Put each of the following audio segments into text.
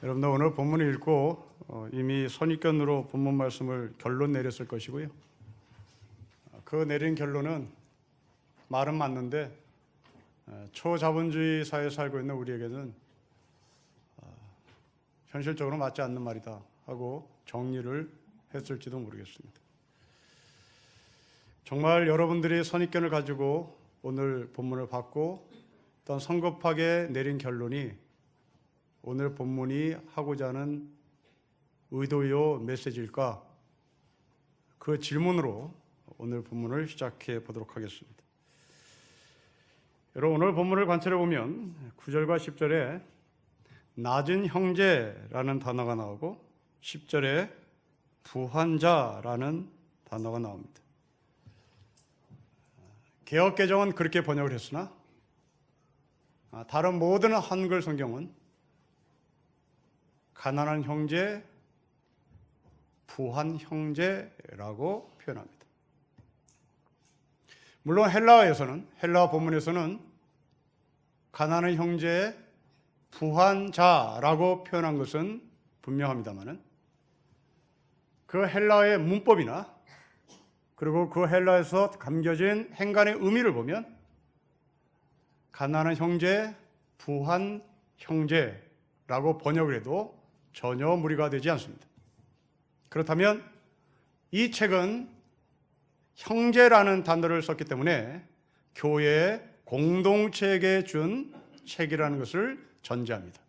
여러분들 오늘 본문을 읽고 이미 선입견으로 본문 말씀을 결론 내렸을 것이고요. 그 내린 결론은 말은 맞는데 초자본주의 사회에 살고 있는 우리에게는 현실적으로 맞지 않는 말이다 하고 정리를 했을지도 모르겠습니다. 정말 여러분들이 선입견을 가지고 오늘 본문을 받고 또 성급하게 내린 결론이 오늘 본문이 하고자 하는 의도요 메시지일까? 그 질문으로 오늘 본문을 시작해 보도록 하겠습니다. 여러분, 오늘 본문을 관찰해 보면 9절과 10절에 낮은 형제라는 단어가 나오고 10절에 부한자라는 단어가 나옵니다. 개역개정은 그렇게 번역을 했으나 다른 모든 한글 성경은 가난한 형제, 부한 형제라고 표현합니다. 물론 헬라어 본문에서는 가난한 형제, 부한 자라고 표현한 것은 분명합니다만은 그 헬라어의 문법이나 그리고 그 헬라어에서 감겨진 행간의 의미를 보면 가난한 형제, 부한 형제라고 번역을 해도 전혀 무리가 되지 않습니다. 그렇다면 이 책은 형제라는 단어를 썼기 때문에 교회의 공동체에게 준 책이라는 것을 전제합니다.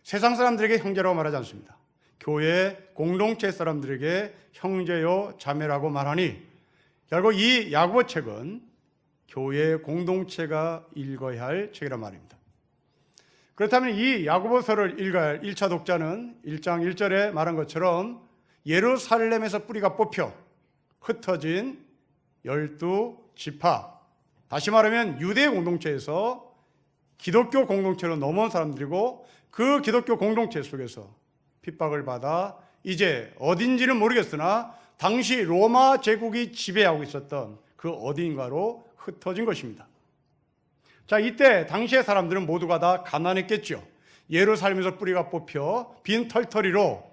세상 사람들에게 형제라고 말하지 않습니다. 교회 공동체 사람들에게 형제요 자매라고 말하니 결국 이 야고보 책은 교회 공동체가 읽어야 할 책이란 말입니다. 그렇다면 이 야고보서를 읽어야 할 1차 독자는 1장 1절에 말한 것처럼 예루살렘에서 뿌리가 뽑혀 흩어진 12지파, 다시 말하면 유대 공동체에서 기독교 공동체로 넘어온 사람들이고 그 기독교 공동체 속에서 핍박을 받아 이제 어딘지는 모르겠으나 당시 로마 제국이 지배하고 있었던 그 어딘가로 흩어진 것입니다. 자, 이때 당시의 사람들은 모두가 다 가난했겠죠. 예루살렘에서 뿌리가 뽑혀 빈 털터리로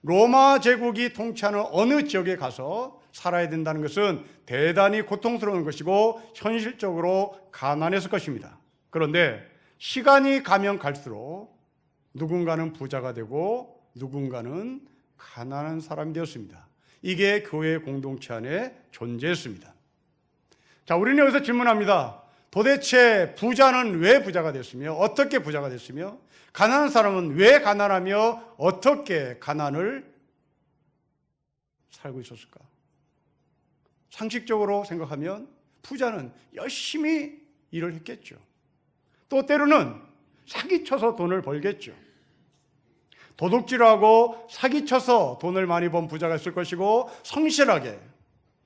로마 제국이 통치하는 어느 지역에 가서 살아야 된다는 것은 대단히 고통스러운 것이고 현실적으로 가난했을 것입니다. 그런데 시간이 가면 갈수록 누군가는 부자가 되고 누군가는 가난한 사람이 되었습니다. 이게 교회 공동체 안에 존재했습니다. 자, 우리는 여기서 질문합니다. 도대체 부자는 왜 부자가 됐으며 어떻게 부자가 됐으며 가난한 사람은 왜 가난하며 어떻게 가난을 살고 있었을까? 상식적으로 생각하면 부자는 열심히 일을 했겠죠. 또 때로는 사기쳐서 돈을 벌겠죠. 도둑질하고 사기쳐서 돈을 많이 번 부자가 있을 것이고 성실하게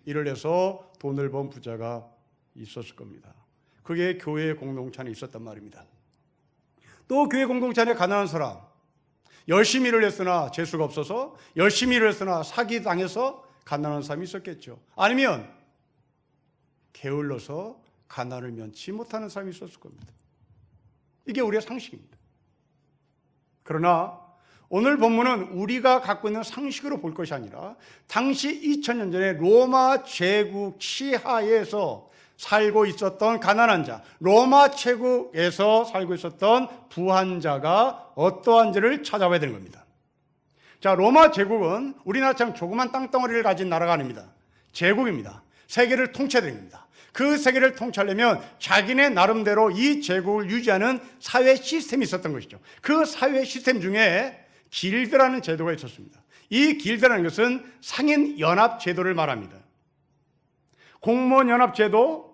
일을 해서 돈을 번 부자가 있었을 겁니다. 그게 교회 공동체 안에 있었단 말입니다. 또 교회 공동체 안에 가난한 사람, 열심히 일을 했으나 재수가 없어서 열심히 일을 했으나 사기당해서 가난한 사람이 있었겠죠. 아니면 게을러서 가난을 면치 못하는 사람이 있었을 겁니다. 이게 우리의 상식입니다. 그러나 오늘 본문은 우리가 갖고 있는 상식으로 볼 것이 아니라 당시 2000년 전에 로마 제국 치하에서 살고 있었던 가난한 자, 로마 제국에서 살고 있었던 부한 자가 어떠한지를 찾아봐야 되는 겁니다. 자, 로마 제국은 우리나라처럼 조그만 땅덩어리를 가진 나라가 아닙니다. 제국입니다. 세계를 통치해야 됩니다. 그 세계를 통치하려면 자기네 나름대로 이 제국을 유지하는 사회 시스템이 있었던 것이죠. 그 사회 시스템 중에 길드라는 제도가 있었습니다. 이 길드라는 것은 상인연합제도를 말합니다. 공무원연합제도,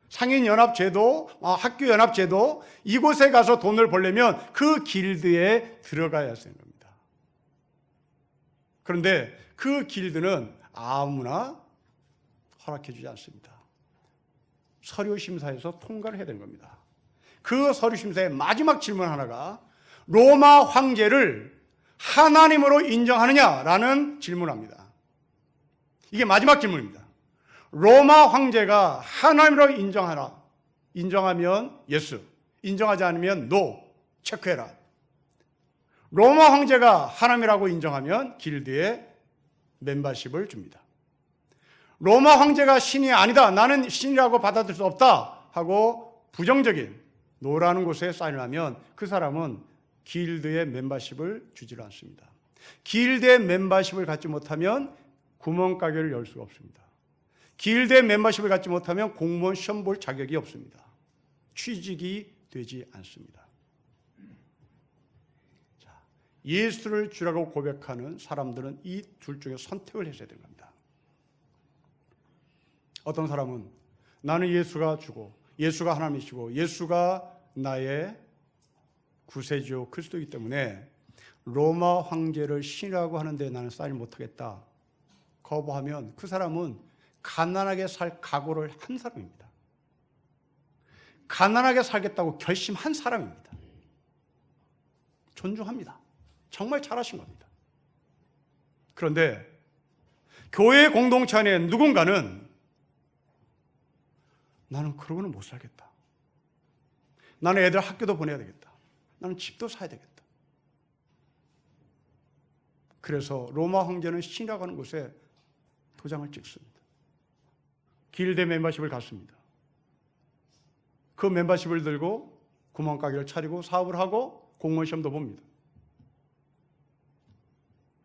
상인연합제도, 학교연합제도, 이곳에 가서 돈을 벌려면 그 길드에 들어가야 하는 겁니다. 그런데 그 길드는 아무나 허락해주지 않습니다. 서류심사에서 통과를 해야 되는 겁니다. 그 서류심사의 마지막 질문 하나가 로마 황제를 하나님으로 인정하느냐라는 질문을 합니다. 이게 마지막 질문입니다. 로마 황제가 하나님으로 인정하라. 인정하면 예스, 인정하지 않으면 노, 체크해라. 로마 황제가 하나님이라고 인정하면 길드에 멤버십을 줍니다. 로마 황제가 신이 아니다, 나는 신이라고 받아들일 수 없다 하고 부정적인 노라는 곳에 사인을 하면 그 사람은 길드의 멤버십을 주지를 않습니다. 길드의 멤버십을 갖지 못하면 구멍가게를 열 수가 없습니다. 길드의 멤버십을 갖지 못하면 공무원 시험 볼 자격이 없습니다. 취직이 되지 않습니다. 자, 예수를 주라고 고백하는 사람들은 이 둘 중에 선택을 했어야 되는 겁니다. 어떤 사람은 나는 예수가 주고 예수가 하나님이시고 예수가 나의 구세주 그리스도이기 때문에 로마 황제를 신이라고 하는데 나는 사인을 못하겠다 거부하면 그 사람은 가난하게 살 각오를 한 사람입니다. 가난하게 살겠다고 결심한 사람입니다. 존중합니다. 정말 잘하신 겁니다. 그런데 교회 공동체 안에 누군가는 나는 그러고는 못 살겠다. 나는 애들 학교도 보내야 되겠다. 나는 집도 사야 되겠다. 그래서 로마 황제는 신이라고 하는 곳에 도장을 찍습니다. 길드 멤버십을 갖습니다. 그 멤버십을 들고 구멍가게를 차리고 사업을 하고 공무원 시험도 봅니다.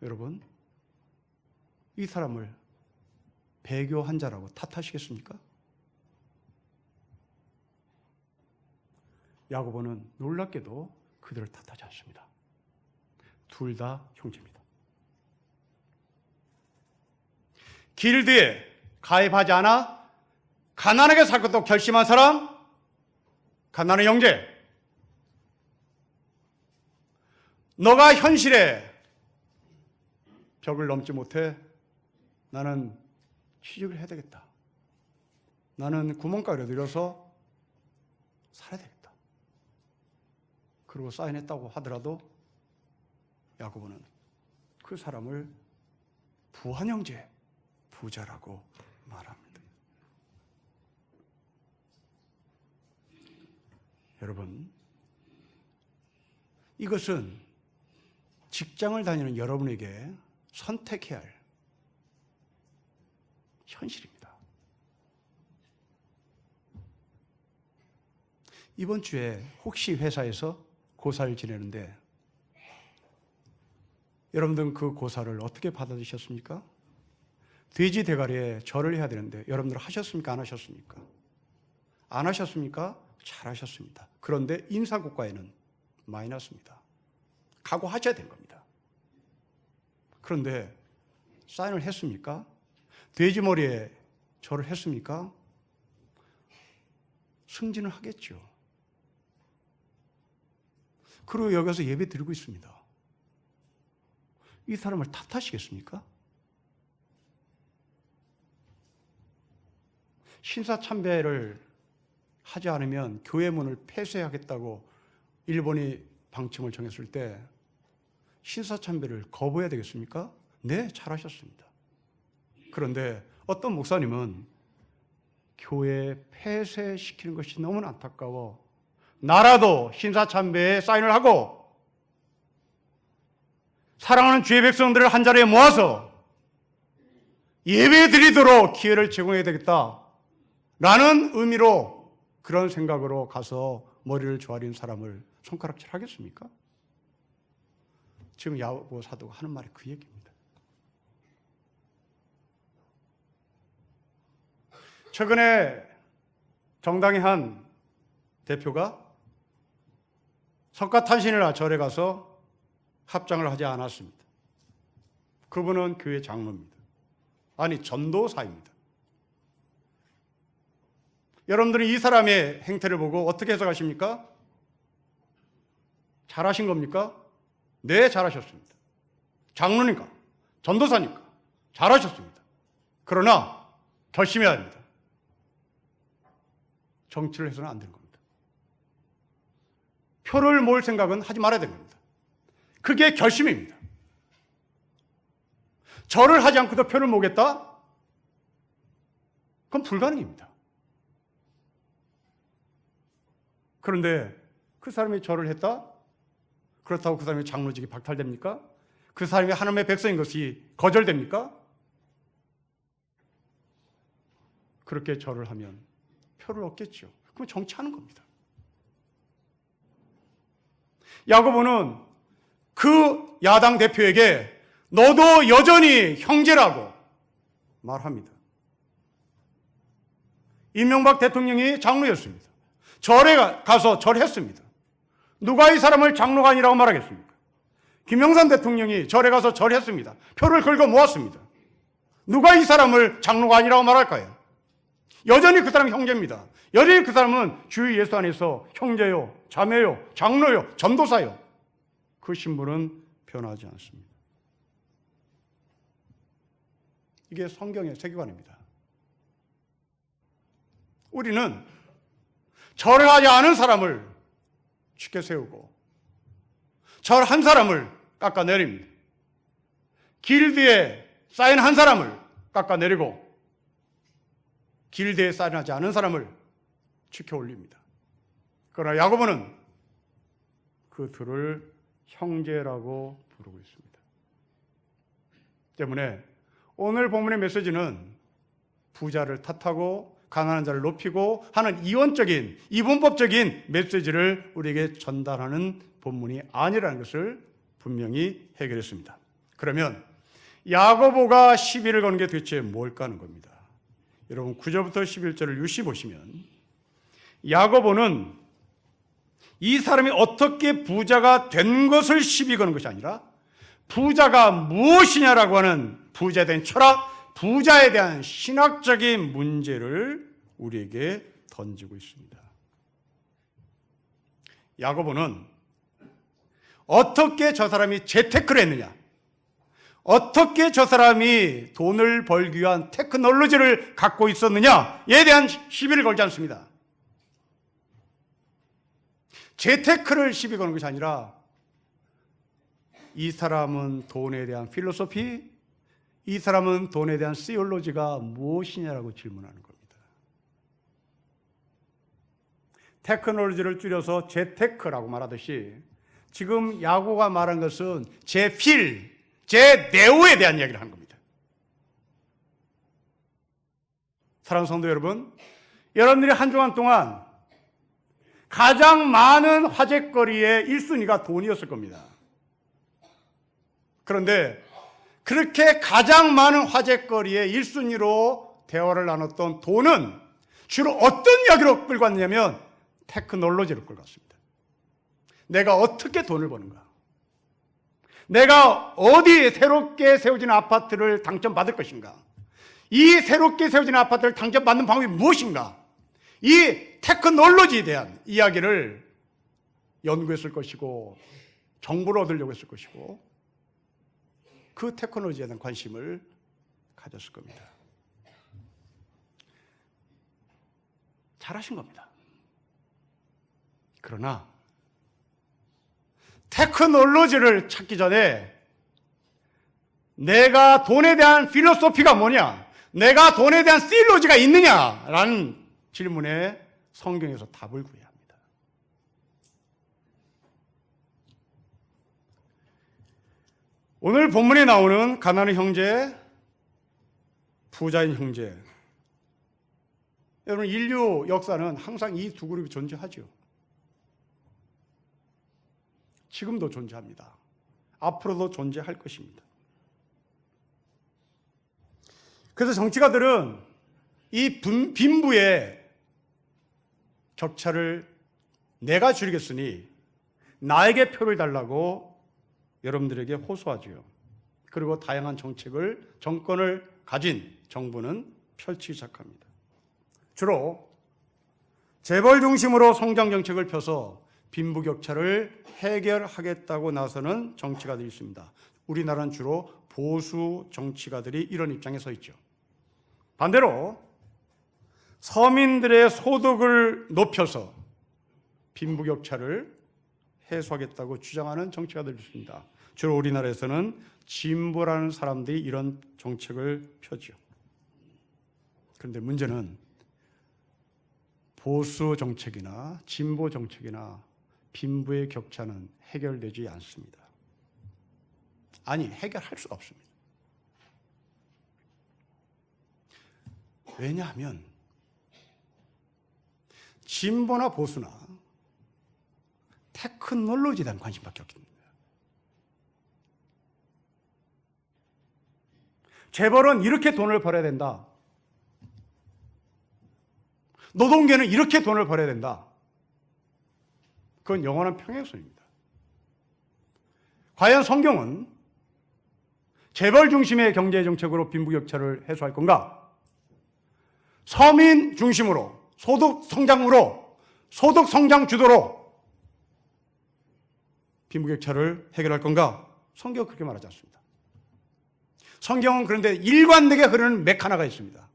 여러분, 이 사람을 배교 환자라고 탓하시겠습니까? 야고보는 놀랍게도 그들을 탓하지 않습니다. 둘 다 형제입니다. 길드에 가입하지 않아 가난하게 살 것도 결심한 사람, 가난한 형제. 너가 현실에 벽을 넘지 못해 나는 취직을 해야 되겠다. 나는 구멍가게를 들여서 살아야 되겠다. 그리고 사인했다고 하더라도 야고보는 그 사람을 부한 형제, 부자라고 말합니다. 여러분, 이것은 직장을 다니는 여러분에게 선택해야 할 현실입니다. 이번 주에 혹시 회사에서 고사를 지내는데 여러분들은 그 고사를 어떻게 받아들이셨습니까? 돼지 대가리에 절을 해야 되는데 여러분들 하셨습니까? 안 하셨습니까? 안 하셨습니까? 잘하셨습니다. 그런데 인사고과에는 마이너스입니다. 각오하셔야 되는 겁니다. 그런데 사인을 했습니까? 돼지 머리에 절을 했습니까? 승진을 하겠죠. 그리고 여기서 예배 드리고 있습니다. 이 사람을 탓하시겠습니까? 신사참배를 하지 않으면 교회 문을 폐쇄하겠다고 일본이 방침을 정했을 때 신사참배를 거부해야 되겠습니까? 네, 잘하셨습니다. 그런데 어떤 목사님은 교회 폐쇄시키는 것이 너무 안타까워 나라도 신사참배에 사인을 하고 사랑하는 주의 백성들을 한 자리에 모아서 예배 드리도록 기회를 제공해야 되겠다 라는 의미로 그런 생각으로 가서 머리를 조아린 사람을 손가락질 하겠습니까? 지금 야고보 사도가 하는 말이 그 얘기입니다. 최근에 정당의 한 대표가 석가탄신일날 절에 가서 합장을 하지 않았습니다. 그분은 교회 장로입니다. 아니, 전도사입니다. 여러분들은 이 사람의 행태를 보고 어떻게 해석하십니까? 잘하신 겁니까? 네, 잘하셨습니다. 장로니까, 전도사니까 잘하셨습니다. 그러나 결심해야 합니다. 정치를 해서는 안 되는 겁니다. 표를 모을 생각은 하지 말아야 되는 겁니다. 그게 결심입니다. 절을 하지 않고도 표를 모으겠다? 그건 불가능입니다. 그런데 그 사람이 절을 했다? 그렇다고 그 사람이 장로직이 박탈됩니까? 그 사람이 하나님의 백성인 것이 거절됩니까? 그렇게 절을 하면 표를 얻겠죠. 그럼 정치하는 겁니다. 야고보는 그 야당 대표에게 너도 여전히 형제라고 말합니다. 이명박 대통령이 장로였습니다. 절에 가서 절했습니다. 누가 이 사람을 장로가 아니라고 말하겠습니까? 김영삼 대통령이 절에 가서 절했습니다. 표를 긁어 모았습니다. 누가 이 사람을 장로가 아니라고 말할까요? 여전히 그 사람은 형제입니다. 여전히 그 사람은 주 예수 안에서 형제요, 자매요, 장로요, 전도사요. 그 신분은 변하지 않습니다. 이게 성경의 세계관입니다. 우리는 절하지 않은 사람을 쉽게 세우고 절한 사람을 깎아내립니다. 길드에 사인한 사람을 깎아내리고 길드에 사인하지 않은 사람을 지켜 올립니다. 그러나 야고보는 그 둘을 형제라고 부르고 있습니다. 때문에 오늘 본문의 메시지는 부자를 탓하고 가난한 자를 높이고 하는 이원적인 이분법적인 메시지를 우리에게 전달하는 본문이 아니라는 것을 분명히 해결했습니다. 그러면 야고보가 시비를 거는 게 대체 뭘까 하는 겁니다. 여러분 9절부터 11절을 유시 보시면 야고보는 이 사람이 어떻게 부자가 된 것을 시비 거는 것이 아니라 부자가 무엇이냐라고 하는 부자에 대한 철학, 부자에 대한 신학적인 문제를 우리에게 던지고 있습니다. 야고보는 어떻게 저 사람이 재테크를 했느냐, 어떻게 저 사람이 돈을 벌기 위한 테크놀로지를 갖고 있었느냐에 대한 시비를 걸지 않습니다. 재테크를 시비 거는 것이 아니라 이 사람은 돈에 대한 필로소피, 이 사람은 돈에 대한 시올로지가 무엇이냐라고 질문하는 겁니다. 테크놀로지를 줄여서 재테크라고 말하듯이 지금 야고보가 말한 것은 제필, 제네오에 대한 이야기를 하는 겁니다. 사랑하는 성도 여러분, 여러분들이 한 주간 동안 가장 많은 화제거리의 1순위가 돈이었을 겁니다. 그런데 그렇게 가장 많은 화제거리의 1순위로 대화를 나눴던 돈은 주로 어떤 이야기로 끌고 왔냐면 테크놀로지로 끌고 왔습니다. 내가 어떻게 돈을 버는가? 내가 어디 새롭게 세워진 아파트를 당첨받을 것인가? 이 새롭게 세워진 아파트를 당첨받는 방법이 무엇인가? 이 테크놀로지에 대한 이야기를 연구했을 것이고 정보를 얻으려고 했을 것이고 그 테크놀로지에 대한 관심을 가졌을 겁니다. 잘하신 겁니다. 그러나 테크놀로지를 찾기 전에 내가 돈에 대한 필로소피가 뭐냐, 내가 돈에 대한 시올로지가 있느냐라는 질문에 성경에서 답을 구해야 합니다. 오늘 본문에 나오는 가난한 형제, 부자인 형제, 여러분 인류 역사는 항상 이 두 그룹이 존재하죠. 지금도 존재합니다. 앞으로도 존재할 것입니다. 그래서 정치가들은 이 빈부의 격차를 내가 줄이겠으니 나에게 표를 달라고 여러분들에게 호소하지요. 그리고 다양한 정권을 가진 정부는 펼치기 시작합니다. 주로 재벌 중심으로 성장 정책을 펴서 빈부 격차를 해결하겠다고 나서는 정치가들이 있습니다. 우리나라는 주로 보수 정치가들이 이런 입장에 서 있죠. 반대로 서민들의 소득을 높여서 빈부 격차를 해소하겠다고 주장하는 정치가들이 있습니다. 주로 우리나라에서는 진보라는 사람들이 이런 정책을 펴죠. 그런데 문제는 보수 정책이나 진보 정책이나 빈부의 격차는 해결되지 않습니다. 아니, 해결할 수가 없습니다. 왜냐하면 진보나 보수나 테크놀로지에 대한 관심밖에 없기 때문입니다. 재벌은 이렇게 돈을 벌어야 된다. 노동계는 이렇게 돈을 벌어야 된다. 그건 영원한 평행선입니다. 과연 성경은 재벌 중심의 경제 정책으로 빈부격차를 해소할 건가? 서민 중심으로, 소득 성장으로, 소득 성장 주도로 빈부격차를 해결할 건가? 성경은 그렇게 말하지 않습니다. 성경은 그런데 일관되게 흐르는 맥 하나가 있습니다.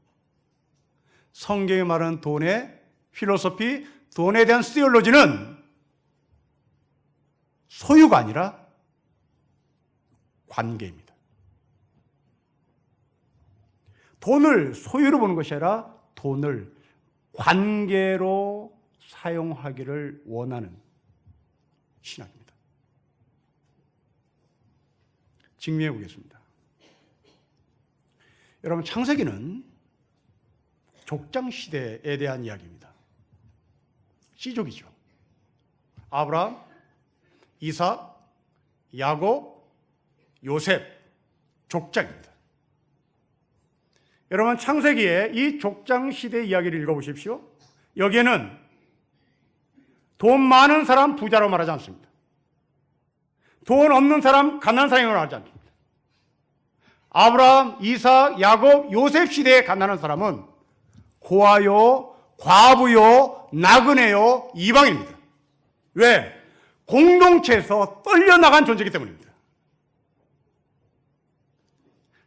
성경이 말하는 돈의 필로소피, 돈에 대한 시올로지는 소유가 아니라 관계입니다. 돈을 소유로 보는 것이 아니라 돈을 관계로 사용하기를 원하는 신학입니다. 증명해 보겠습니다. 여러분, 창세기는 족장시대에 대한 이야기입니다. 씨족이죠. 아브라함, 이삭, 야곱, 요셉, 족장입니다. 여러분, 창세기에 이 족장시대 이야기를 읽어보십시오. 여기에는 돈 많은 사람 부자로 말하지 않습니다. 돈 없는 사람 가난한 사람으로 말하지 않습니다. 아브라함, 이삭, 야곱, 요셉 시대에 가난한 사람은 고아요, 과부요, 나그네요, 이방인입니다. 왜? 공동체에서 떨려나간 존재이기 때문입니다.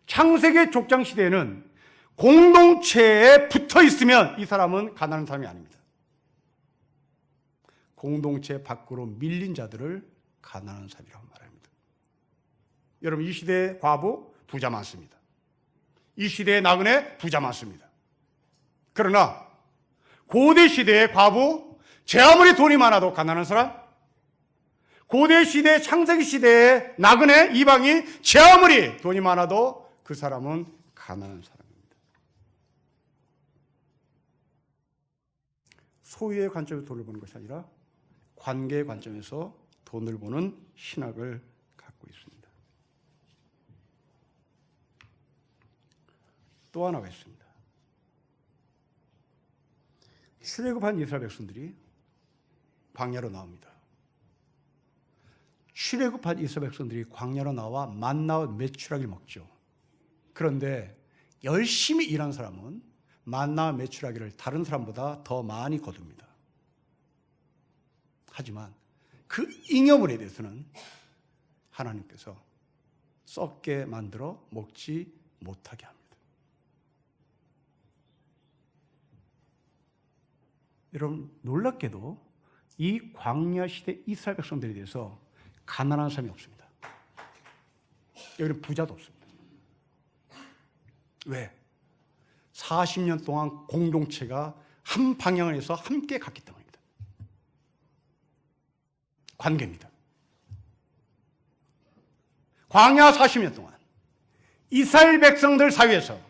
창세기 족장 시대에는 공동체에 붙어 있으면 이 사람은 가난한 사람이 아닙니다. 공동체 밖으로 밀린 자들을 가난한 사람이라고 말합니다. 여러분, 이 시대의 과부 부자 많습니다. 이 시대의 나그네 부자 많습니다. 그러나 고대 시대의 과부, 제 아무리 돈이 많아도 가난한 사람, 고대 시대 창세기 시대의 나그네 이방인, 제 아무리 돈이 많아도 그 사람은 가난한 사람입니다. 소유의 관점에서 돈을 보는 것이 아니라 관계의 관점에서 돈을 보는 신학을 갖고 있습니다. 또 하나가 있습니다. 출애굽한 이스라엘 백성들이 광야로 나옵니다. 출애굽한 이스라엘 백성들이 광야로 나와 만나와 메추라기를 먹죠. 그런데 열심히 일한 사람은 만나와 메추라기를 다른 사람보다 더 많이 거둡니다. 하지만 그 잉여물에 대해서는 하나님께서 썩게 만들어 먹지 못하게 합니다. 여러분, 놀랍게도 이 광야 시대 이스라엘 백성들에 대해서 가난한 사람이 없습니다. 여기는 부자도 없습니다. 왜? 40년 동안 공동체가 한 방향을 해서 함께 갔기 때문입니다. 관계입니다. 광야 40년 동안 이스라엘 백성들 사이에서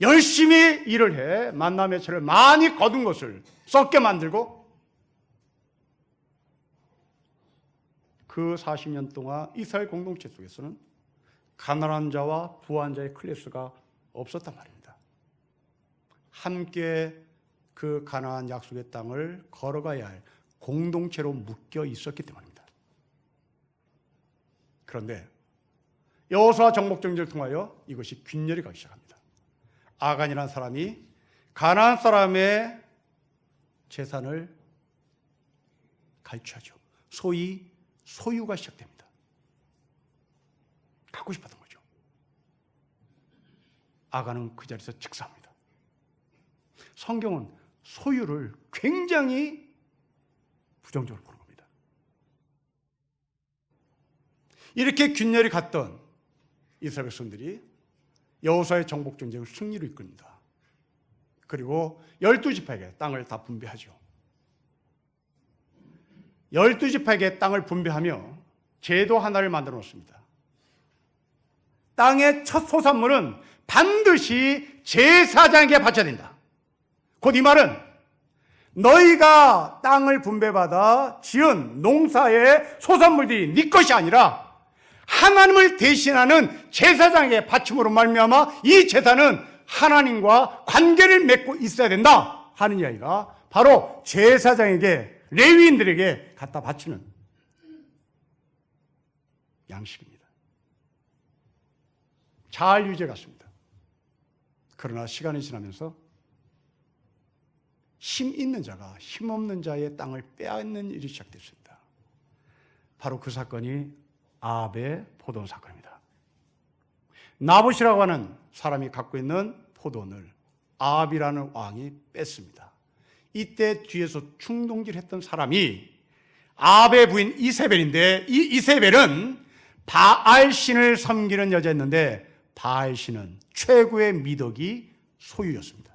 열심히 일을 해 만나 매체를 많이 거둔 것을 썩게 만들고 그 40년 동안 이스라엘 공동체 속에서는 가난한 자와 부한 자의 클래스가 없었단 말입니다. 함께 그 가나안 약속의 땅을 걸어가야 할 공동체로 묶여 있었기 때문입니다. 그런데 여호수아 정복정지를 통하여 이것이 균열이 가기 시작합니다. 아간이라는 사람이 가나안 사람의 재산을 갈취하죠. 소위 소유가 시작됩니다. 갖고 싶었던 거죠. 아간은 그 자리에서 즉사합니다. 성경은 소유를 굉장히 부정적으로 보는 겁니다. 이렇게 균열이 갔던 이스라엘 백성들이 여호수아의 정복 전쟁을 승리로 이끕니다. 그리고 12지파에게 땅을 다 분배하죠. 12지파에게 땅을 분배하며 제도 하나를 만들어 놓습니다. 땅의 첫 소산물은 반드시 제사장에게 바쳐야 된다. 곧 이 말은 너희가 땅을 분배받아 지은 농사의 소산물들이 네 것이 아니라 하나님을 대신하는 제사장에게 바침으로 말미암아 이 제사는 하나님과 관계를 맺고 있어야 된다 하는 이야기가 바로 제사장에게, 레위인들에게 갖다 바치는 양식입니다. 잘 유지해갔습니다. 그러나 시간이 지나면서 힘 있는 자가 힘 없는 자의 땅을 빼앗는 일이 시작됐습니다. 바로 그 사건이 아합의 포도원 사건입니다. 나봇이라고 하는 사람이 갖고 있는 포도원을 아합이라는 왕이 뺐습니다. 이때 뒤에서 충동질했던 사람이 아합의 부인 이세벨인데, 이 이세벨은 바알신을 섬기는 여자였는데 바알신은 최고의 미덕이 소유였습니다.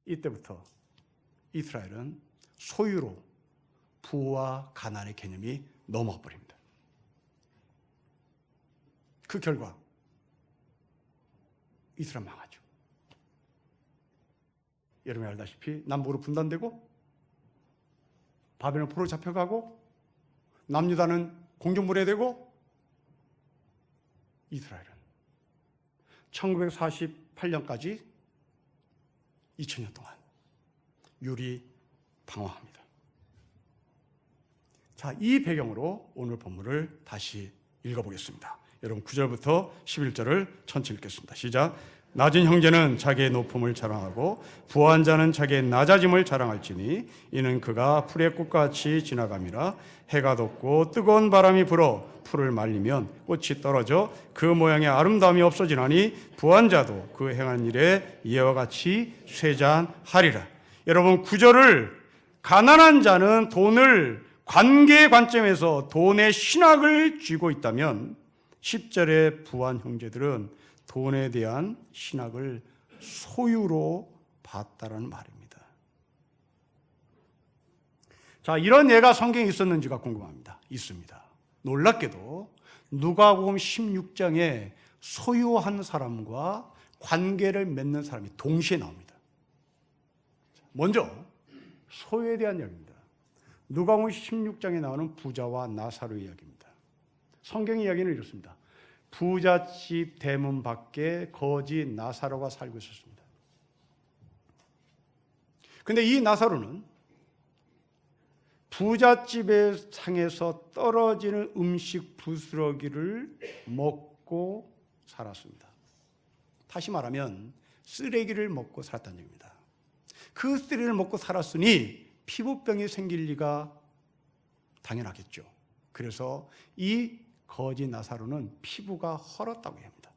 이때부터 이스라엘은 소유로 부와 가난의 개념이 넘어가 버립니다. 그 결과 이스라엘 망하죠. 여러분이 알다시피 남북으로 분단되고 바벨론 포로 잡혀가고 남유다는 공중분해되고 이스라엘은 1948년까지 2000년 동안 유리방황합니다. 자, 이 배경으로 오늘 본문을 다시 읽어보겠습니다. 여러분 9절부터 11절을 천천히 읽겠습니다. 시작. 낮은 형제는 자기의 높음을 자랑하고 부한 자는 자기의 낮아짐을 자랑할지니 이는 그가 풀의 꽃같이 지나감이라. 해가 돋고 뜨거운 바람이 불어 풀을 말리면 꽃이 떨어져 그 모양의 아름다움이 없어지나니 부한 자도 그 행한 일에 이와 같이 쇠잔하리라. 여러분 9절을 가난한 자는 돈을 관계의 관점에서 돈의 신학을 쥐고 있다면 10절의 부한 형제들은 돈에 대한 신학을 소유로 봤다라는 말입니다. 자, 이런 예가 성경에 있었는지가 궁금합니다. 있습니다. 놀랍게도 누가복음 16장에 소유한 사람과 관계를 맺는 사람이 동시에 나옵니다. 먼저 소유에 대한 이야기입니다. 누가복음 16장에 나오는 부자와 나사로의 이야기입니다. 성경의 이야기는 이렇습니다. 부잣집 대문 밖에 거지 나사로가 살고 있었습니다. 그런데 이 나사로는 부잣집의 상에서 떨어지는 음식 부스러기를 먹고 살았습니다. 다시 말하면 쓰레기를 먹고 살았다는 얘기입니다. 그 쓰레기를 먹고 살았으니 피부병이 생길 리가 당연하겠죠. 그래서 이 거지 나사로는 피부가 헐었다고 합니다.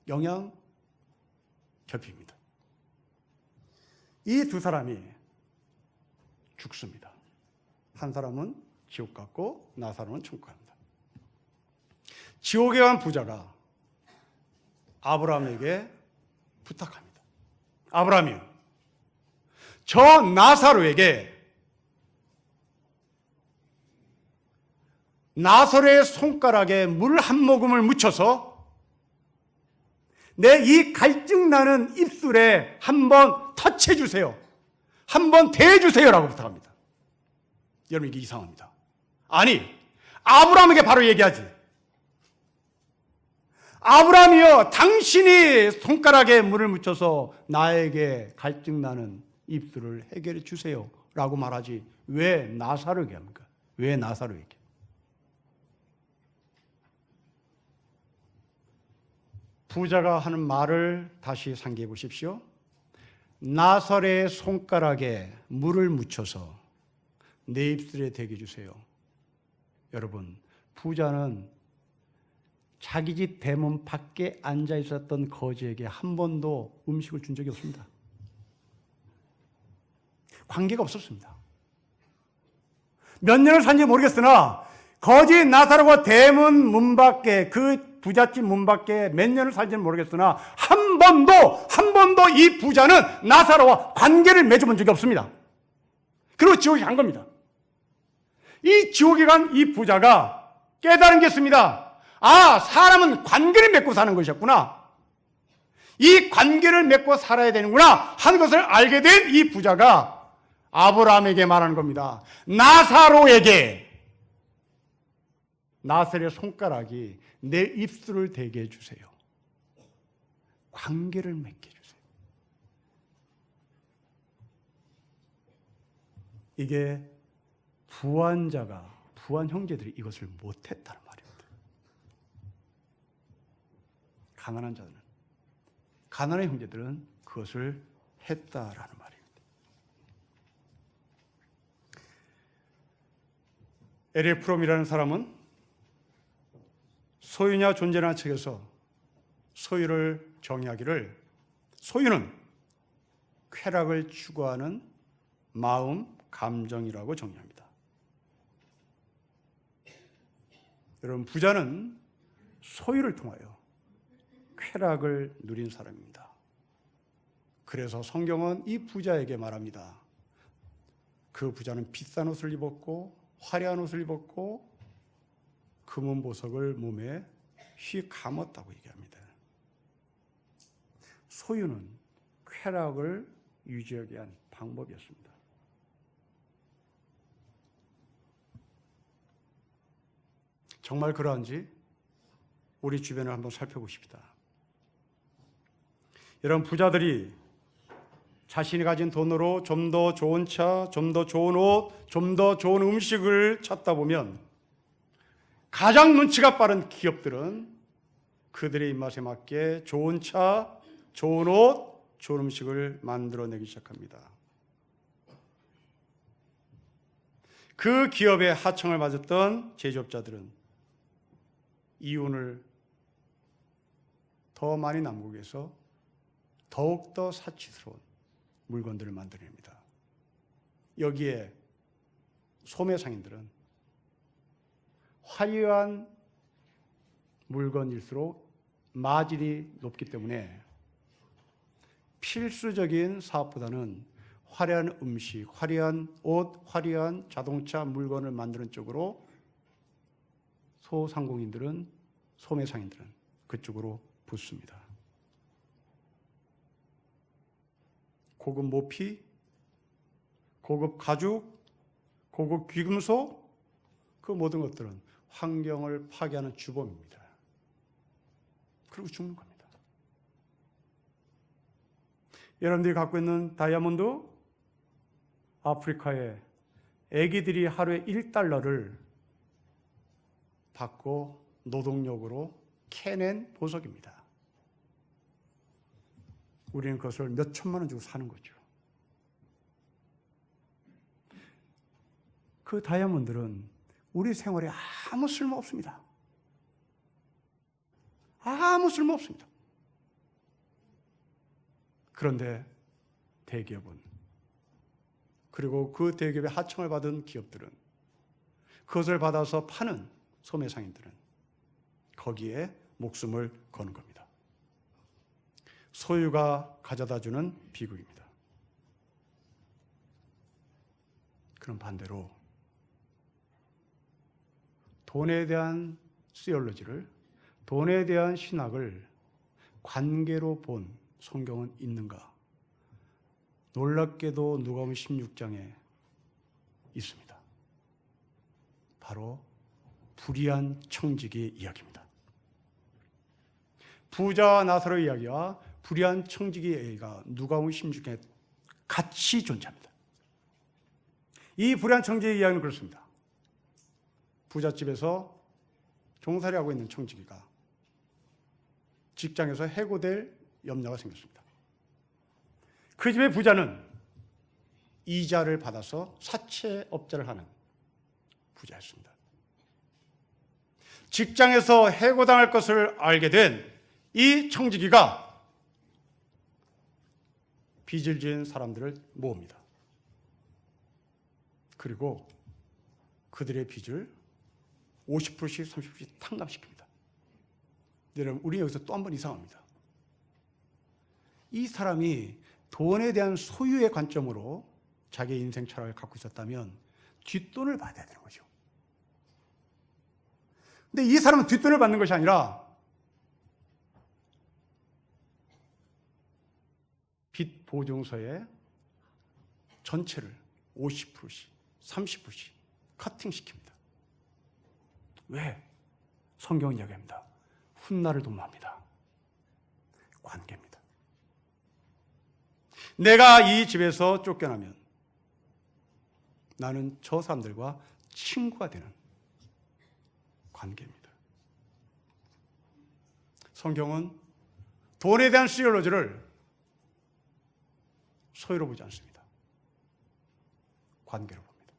영양 결핍입니다. 이 두 사람이 죽습니다. 한 사람은 지옥 갔고 나사로는 천국 갑니다. 지옥에 간 부자가 아브라함에게 부탁합니다. 아브라함이요, 저 나사로에게 나사로의 손가락에 물 한 모금을 묻혀서 내 이 갈증나는 입술에 한번 터치해 주세요. 한번 대주세요 라고 부탁합니다. 여러분, 이게 이상합니다. 아니, 아브라함에게 바로 얘기하지. 아브라함이여, 당신이 손가락에 물을 묻혀서 나에게 갈증나는 입술을 해결해 주세요 라고 말하지 왜 나사로에게 합니까? 왜 나사로에게? 부자가 하는 말을 다시 상기해 보십시오. 나사로의 손가락에 물을 묻혀서 내 입술에 대게 주세요. 여러분, 부자는 자기 집 대문 밖에 앉아 있었던 거지에게 한 번도 음식을 준 적이 없습니다. 관계가 없었습니다. 몇 년을 산지 모르겠으나 거지 나사로가 대문 문 밖에, 그 부잣집 문 밖에 몇 년을 살지는 모르겠으나 한 번도 이 부자는 나사로와 관계를 맺어본 적이 없습니다. 그리고 지옥에 간 겁니다. 이 지옥에 간 이 부자가 깨달은 게 있습니다. 아, 사람은 관계를 맺고 사는 것이었구나. 이 관계를 맺고 살아야 되는구나 하는 것을 알게 된 이 부자가 아브라함에게 말하는 겁니다. 나사로에게 나사로의 손가락이 내 입술을 대게 해주세요. 관계를 맺게 해주세요. 이게 부한 형제들이 이것을 못했다는 말입니다. 가난한 자들은, 가난한 형제들은 그것을 했다라는 말입니다. 에릭 프롬이라는 사람은 소유냐 존재나 책에서 소유를 정의하기를, 소유는 쾌락을 추구하는 마음, 감정이라고 정의합니다. 여러분, 부자는 소유를 통하여 쾌락을 누린 사람입니다. 그래서 성경은 이 부자에게 말합니다. 그 부자는 비싼 옷을 입었고 화려한 옷을 입었고 금은 보석을 몸에 휘 감았다고 얘기합니다. 소유는 쾌락을 유지하기 위한 방법이었습니다. 정말 그러한지 우리 주변을 한번 살펴보십시다. 여러분, 부자들이 자신이 가진 돈으로 좀 더 좋은 차, 좀 더 좋은 옷, 좀 더 좋은 음식을 찾다 보면 가장 눈치가 빠른 기업들은 그들의 입맛에 맞게 좋은 차, 좋은 옷, 좋은 음식을 만들어내기 시작합니다. 그 기업의 하청을 맞았던 제조업자들은 이윤을 더 많이 남기기 위해서 더욱더 사치스러운 물건들을 만들어냅니다. 여기에 소매상인들은 화려한 물건일수록 마진이 높기 때문에 필수적인 사업보다는 화려한 음식, 화려한 옷, 화려한 자동차 물건을 만드는 쪽으로 소상공인들은, 소매상인들은 그쪽으로 붙습니다. 고급 모피, 고급 가죽, 고급 귀금속, 그 모든 것들은 환경을 파괴하는 주범입니다. 그리고 죽는 겁니다. 여러분들이 갖고 있는 다이아몬드, 아프리카에 애기들이 하루에 1달러를 받고 노동력으로 캐낸 보석입니다. 우리는 그것을 몇 천만 원 주고 사는 거죠. 그 다이아몬드는 우리 생활에 아무 쓸모 없습니다. 아무 쓸모 없습니다. 그런데 대기업은, 그리고 그 대기업의 하청을 받은 기업들은, 그것을 받아서 파는 소매상인들은 거기에 목숨을 거는 겁니다. 소유가 가져다주는 비극입니다. 그럼 반대로 돈에 대한 시올로지를, 돈에 대한 신학을 관계로 본 성경은 있는가? 놀랍게도 누가복음 16장에 있습니다. 바로 불의한 청지기의 이야기입니다. 부자와 나사로의 이야기와 불의한 청지기의 이야기가 누가복음 16장에 같이 존재합니다. 이 불의한 청지기의 이야기는 그렇습니다. 부잣집에서 종살이 하고 있는 청지기가 직장에서 해고될 염려가 생겼습니다. 그 집의 부자는 이자를 받아서 사채업자를 하는 부자였습니다. 직장에서 해고당할 것을 알게 된 이 청지기가 빚을 지은 사람들을 모읍니다. 그리고 그들의 빚을 50%씩 30%씩 탕감시킵니다. 여러분, 우리 여기서 또 한 번 이상합니다. 이 사람이 돈에 대한 소유의 관점으로 자기의 인생 철학을 갖고 있었다면 뒷돈을 받아야 되는 거죠. 근데 이 사람은 뒷돈을 받는 것이 아니라 빚 보증서의 전체를 50%씩, 30%씩 커팅시킵니다. 왜? 성경은 이야기합니다. 훗날을 도모합니다. 관계입니다. 내가 이 집에서 쫓겨나면 나는 저 사람들과 친구가 되는 관계입니다. 성경은 돈에 대한 시올로지를 소유로 보지 않습니다. 관계로 봅니다.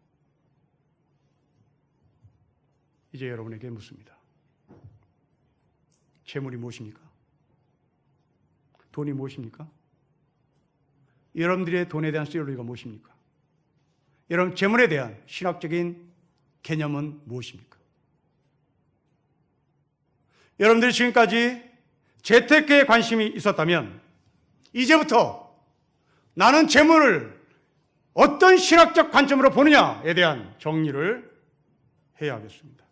이제 여러분에게 묻습니다. 재물이 무엇입니까? 돈이 무엇입니까? 여러분들의 돈에 대한 시올로지가 무엇입니까? 여러분 재물에 대한 신학적인 개념은 무엇입니까? 여러분들이 지금까지 재테크에 관심이 있었다면 이제부터 나는 재물을 어떤 신학적 관점으로 보느냐에 대한 정리를 해야 하겠습니다.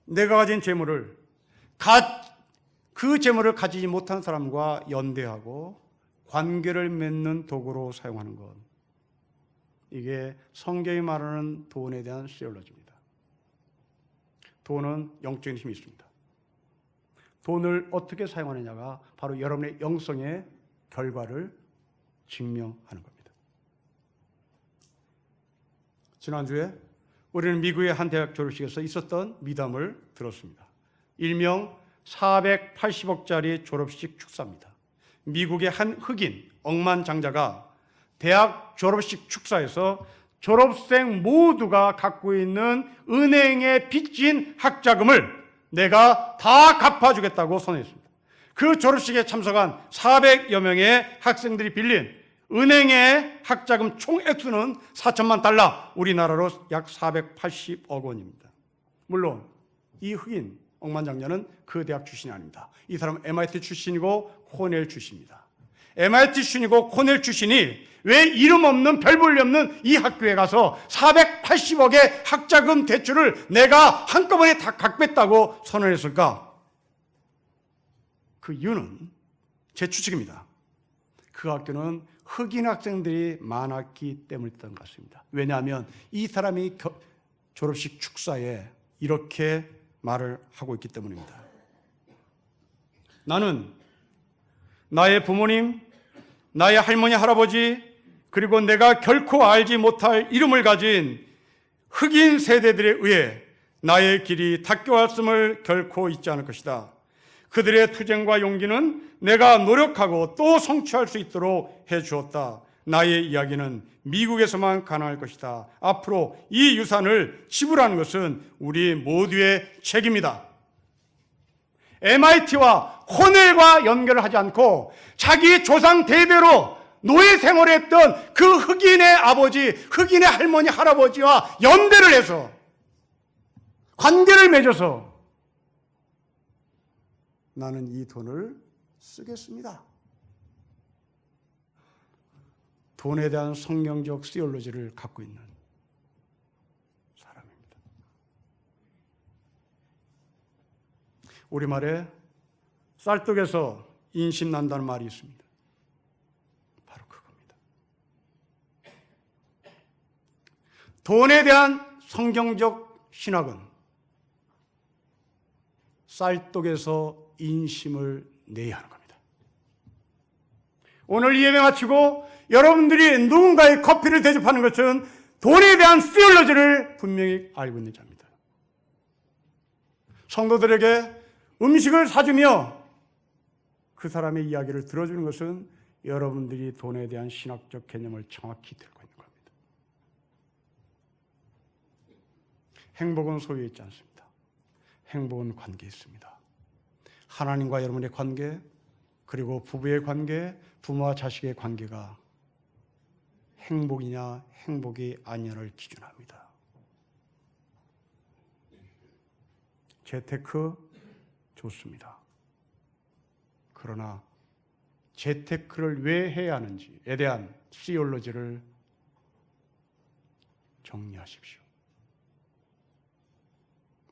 내가 가진 재물을 그 재물을 가지지 못한 사람과 연대하고 관계를 맺는 도구로 사용하는 것, 이게 성경이 말하는 돈에 대한 시올로지입니다. 돈은 영적인 힘이 있습니다. 돈을 어떻게 사용하느냐가 바로 여러분의 영성의 결과를 증명하는 겁니다. 지난주에 우리는 미국의 한 대학 졸업식에서 있었던 미담을 들었습니다. 일명 480억짜리 졸업식 축사입니다. 미국의 한 흑인 억만장자가 대학 졸업식 축사에서 졸업생 모두가 갖고 있는 은행에 빚진 학자금을 내가 다 갚아주겠다고 선언했습니다. 그 졸업식에 참석한 400여 명의 학생들이 빌린 은행의 학자금 총 액수는 4천만 달러, 우리나라로 약 480억 원입니다. 물론 이 흑인 억만장자는 그 대학 출신이 아닙니다. 이 사람은 MIT 출신이고 코넬 출신입니다. MIT 출신이고 코넬 출신이 왜 이름 없는 별 볼 일 없는 이 학교에 가서 480억의 학자금 대출을 내가 한꺼번에 다 갚겠다고 선언했을까? 그 이유는 제 추측입니다. 그 학교는 흑인 학생들이 많았기 때문이었던 것 같습니다. 왜냐하면 이 사람이 졸업식 축사에 이렇게 말을 하고 있기 때문입니다. 나는 나의 부모님, 나의 할머니, 할아버지, 그리고 내가 결코 알지 못할 이름을 가진 흑인 세대들에 의해 나의 길이 닦여왔음을 결코 잊지 않을 것이다. 그들의 투쟁과 용기는 내가 노력하고 또 성취할 수 있도록 해주었다. 나의 이야기는 미국에서만 가능할 것이다. 앞으로 이 유산을 지불하는 것은 우리 모두의 책임이다. MIT와 코넬과 연결을 하지 않고 자기 조상 대대로 노예 생활을 했던 그 흑인의 아버지, 흑인의 할머니, 할아버지와 연대를 해서 관계를 맺어서 나는 이 돈을 쓰겠습니다. 돈에 대한 성경적 시올로지를 갖고 있는 사람입니다. 우리말에 쌀떡에서 인심 난다는 말이 있습니다. 바로 그겁니다. 돈에 대한 성경적 신학은 쌀떡에서 인심을 내야 하는 겁니다. 오늘 이 예배 마치고 여러분들이 누군가의 커피를 대접하는 것은 돈에 대한 시올로지를 분명히 알고 있는 자입니다. 성도들에게 음식을 사주며 그 사람의 이야기를 들어주는 것은 여러분들이 돈에 대한 신학적 개념을 정확히 들고 있는 겁니다. 행복은 소유에 있지 않습니다. 행복은 관계에 있습니다. 하나님과 여러분의 관계, 그리고 부부의 관계, 부모와 자식의 관계가 행복이냐 행복이 아니냐를 기준합니다. 재테크 좋습니다. 그러나 재테크를 왜 해야 하는지에 대한 시올로지를 정리하십시오.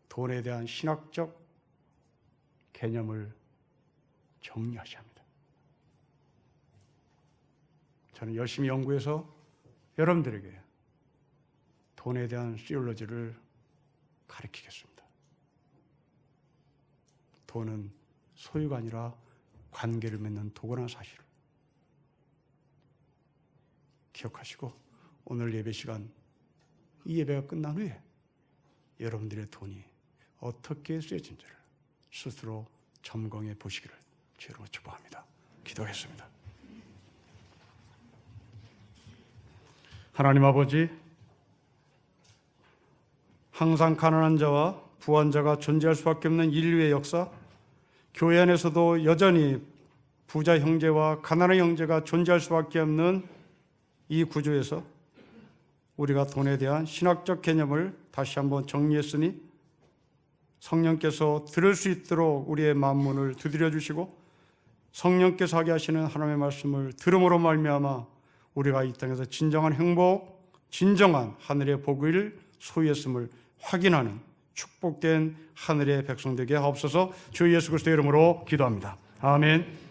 돈에 대한 신학적 개념을 정리하셔야 합니다. 저는 열심히 연구해서 여러분들에게 돈에 대한 시올로지를 가르치겠습니다. 돈은 소유가 아니라 관계를 맺는 도구라는 사실을 기억하시고 오늘 예배 시간, 이 예배가 끝난 후에 여러분들의 돈이 어떻게 쓰여진지를 스스로 점검해 보시기를 주로 축복합니다. 기도하겠습니다. 하나님 아버지, 항상 가난한 자와 부한 자가 존재할 수밖에 없는 인류의 역사, 교회 안에서도 여전히 부자 형제와 가난한 형제가 존재할 수밖에 없는 이 구조에서 우리가 돈에 대한 신학적 개념을 다시 한번 정리했으니 성령께서 들을 수 있도록 우리의 마음문을 두드려 주시고 성령께서 하게 하시는 하나님의 말씀을 들음으로 말미암아 우리가 이 땅에서 진정한 행복, 진정한 하늘의 복을 소유했음을 확인하는 축복된 하늘의 백성 되게 하옵소서. 주 예수 그리스도의 이름으로 기도합니다. 아멘.